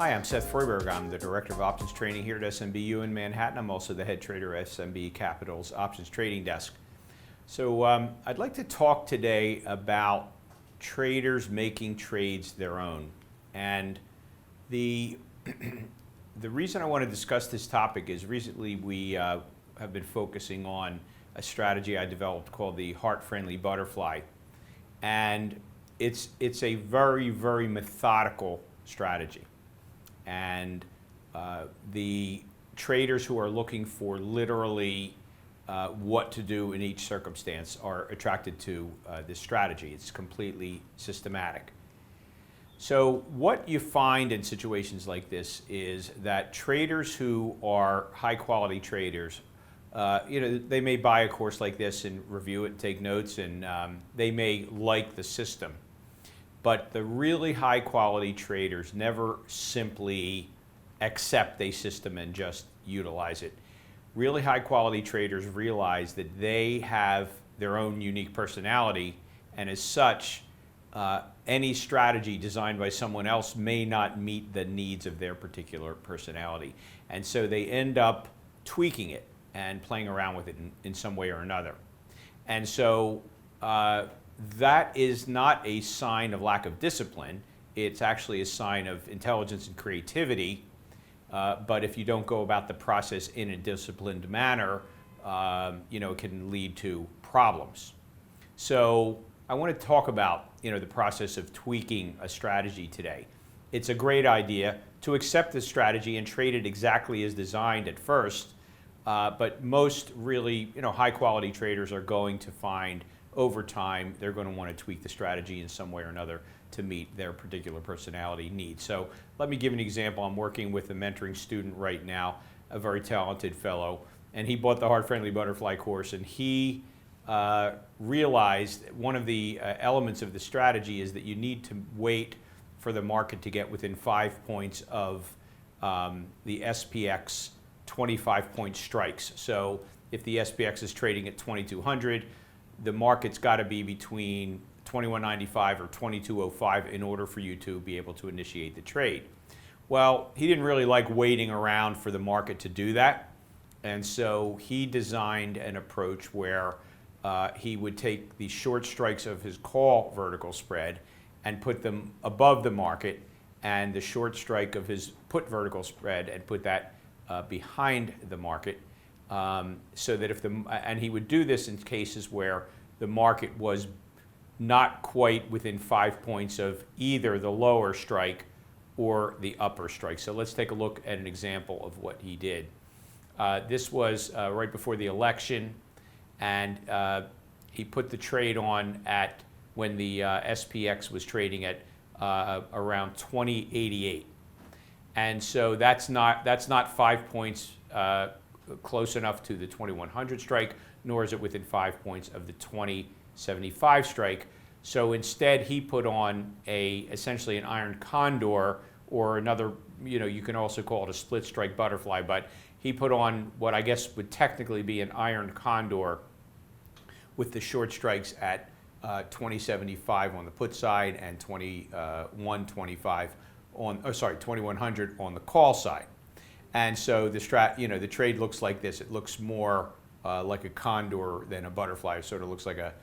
Hi, I'm Seth Freyberg. I'm the Director of Options Training here at SMBU in Manhattan. I'm also the head trader at SMB Capital's Options Trading Desk. So I'd like to talk today about traders making trades their own. And the reason I want to discuss this topic is recently we have been focusing on a strategy I developed called the heart-friendly butterfly. And it's a very, very methodical strategy. And the traders who are looking for literally what to do in each circumstance are attracted to this strategy. It's completely systematic. So what you find in situations like this is that traders who are high quality traders, they may buy a course like this and review it and take notes, and they may like the system. But the really high quality traders never simply accept a system and just utilize it. Really high quality traders realize that they have their own unique personality, and as such, any strategy designed by someone else may not meet the needs of their particular personality. And so they end up tweaking it and playing around with it in some way or another. And so that is not a sign of lack of discipline. It's actually a sign of intelligence and creativity. But if you don't go about the process in a disciplined manner, it can lead to problems. So I want to talk about the process of tweaking a strategy today. It's a great idea to accept the strategy and trade it exactly as designed at first. But most really high quality traders are going to find over time they're going to want to tweak the strategy in some way or another to meet their particular personality needs. So let me give an example. I'm working with a mentoring student right now, a very talented fellow, and he bought the Heart-Friendly Butterfly course, and he realized one of the elements of the strategy is that you need to wait for the market to get within 5 points of the SPX 25-point strikes. So if the SPX is trading at 2200, the market's got to be between 2195 or 2205 in order for you to be able to initiate the trade. Well, he didn't really like waiting around for the market to do that, and so he designed an approach where he would take the short strikes of his call vertical spread and put them above the market, and the short strike of his put vertical spread and put that behind the market. So that and he would do this in cases where the market was not quite within 5 points of either the lower strike or the upper strike. So let's take a look at an example of what he did. This was right before the election, and he put the trade on at when the SPX was trading at around 2088, and so that's not 5 points close enough to the 2100 strike, nor is it within 5 points of the 2075 strike. So instead, he put on essentially an iron condor, or another, you can also call it a split strike butterfly, but he put on what I guess would technically be an iron condor with the short strikes at 2075 on the put side and 2125 2100 on the call side. And so the trade looks like this. It looks more like a condor than a butterfly. It sort of looks like a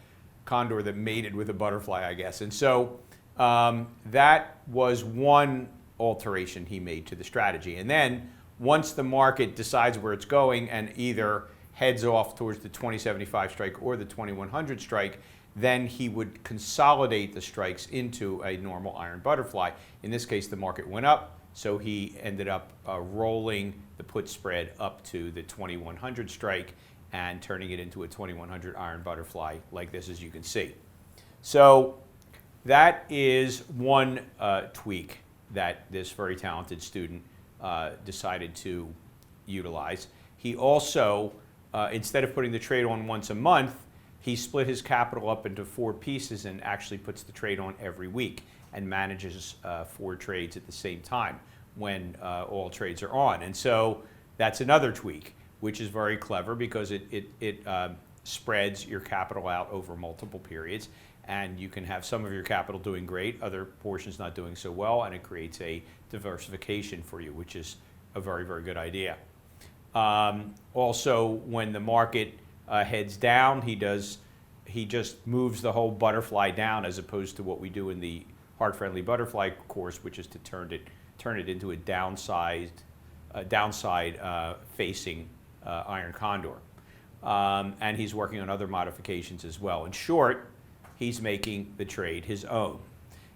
condor that mated with a butterfly, I guess. And so that was one alteration he made to the strategy. And then once the market decides where it's going and either heads off towards the 2075 strike or the 2100 strike, then he would consolidate the strikes into a normal iron butterfly. In this case, the market went up. So he ended up rolling the put spread up to the 2100 strike and turning it into a 2100 iron butterfly like this, as you can see. So that is one tweak that this very talented student decided to utilize. He also, instead of putting the trade on once a month, he split his capital up into 4 pieces and actually puts the trade on every week and manages 4 trades at the same time when all trades are on. And so that's another tweak, which is very clever because it spreads your capital out over multiple periods, and you can have some of your capital doing great, other portions not doing so well, and it creates a diversification for you, which is a very, very good idea. Also, when the market heads down, he just moves the whole butterfly down, as opposed to what we do in the hard-friendly butterfly course, which is to turn it into a downside facing iron condor. And he's working on other modifications as well. In short, he's making the trade his own.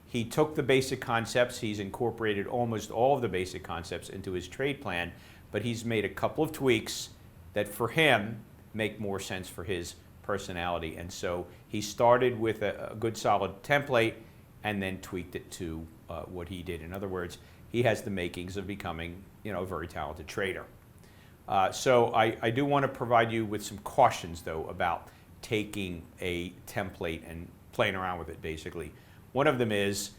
He took the basic concepts, he's incorporated almost all of the basic concepts into his trade plan, but he's made a couple of tweaks that for him make more sense for his personality. And so he started with a good solid template and then tweaked it to what he did. In other words, he has the makings of becoming, a very talented trader. So I do want to provide you with some cautions, though, about taking a template and playing around with it, basically. One of them is,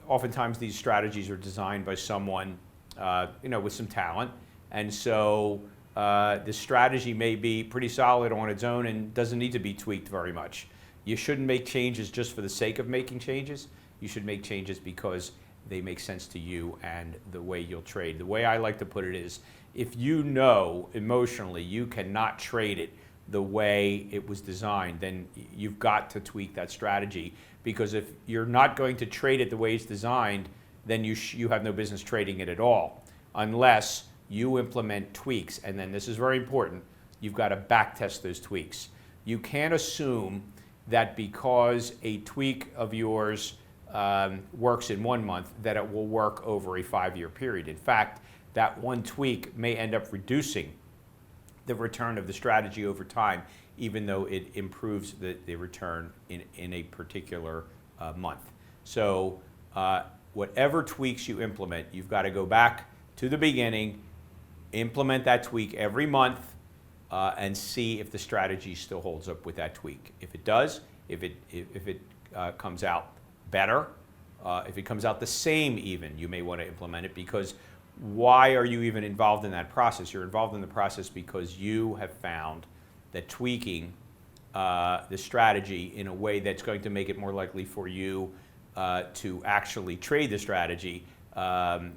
oftentimes these strategies are designed by someone, with some talent, and so the strategy may be pretty solid on its own and doesn't need to be tweaked very much. You shouldn't make changes just for the sake of making changes. You should make changes because they make sense to you and the way you'll trade. The way I like to put it is, if you know emotionally you cannot trade it the way it was designed, then you've got to tweak that strategy, because if you're not going to trade it the way it's designed, then you have no business trading it at all, unless you implement tweaks. And then this is very important, you've got to back test those tweaks. You can't assume that because a tweak of yours works in 1 month, that it will work over a 5-year period. In fact, that one tweak may end up reducing the return of the strategy over time, even though it improves the return in a particular month. So whatever tweaks you implement, you've got to go back to the beginning, implement that tweak every month, and see if the strategy still holds up with that tweak. If it does, if it comes out better, if it comes out the same even, you may want to implement it, because why are you even involved in that process? You're involved in the process because you have found that tweaking the strategy in a way that's going to make it more likely for you to actually trade the strategy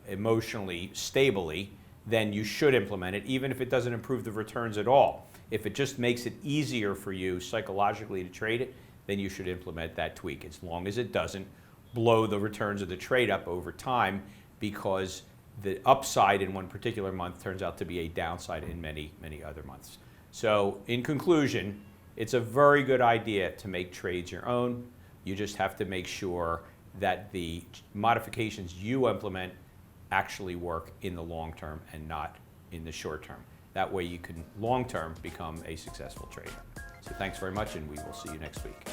emotionally stably, then you should implement it, even if it doesn't improve the returns at all. If it just makes it easier for you psychologically to trade it, then you should implement that tweak, as long as it doesn't blow the returns of the trade up over time, because the upside in one particular month turns out to be a downside in many, many other months. So in conclusion, it's a very good idea to make trades your own. You just have to make sure that the modifications you implement actually work in the long term and not in the short term. That way you can long term become a successful trader. So thanks very much, and we will see you next week.